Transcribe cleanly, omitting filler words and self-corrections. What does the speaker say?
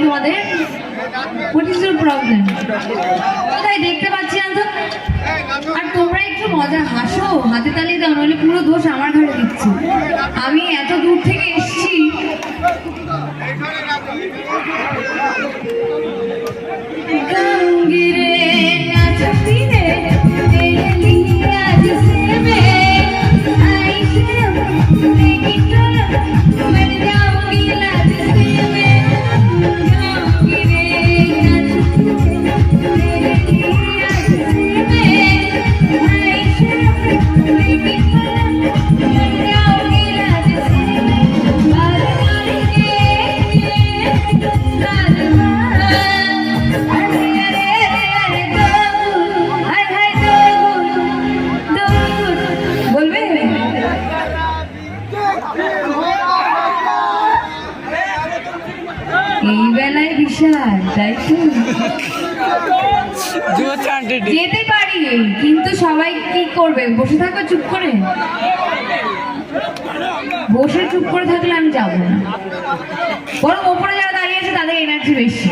তোমাদের? What is your problem? কোথায় দেখতে পাচ্ছি না তো। আর তোমরা একটু মজা হাসো, হাতে তালি দাও, নইলে পুরো দোষ আমার ঘরে দিচ্ছি। আমি এত দূর থেকে এসেছি। এই বেলায় বিশাল, তাই তো? যেতে পারি, কিন্তু সবাই কি করবে? বসে থাকো চুপ করে? বসে চুপ করে থাকলে আমি যাবো না, বরং ওপরে যারা দাঁড়িয়ে আছে তাদের এনার্জি বেশি।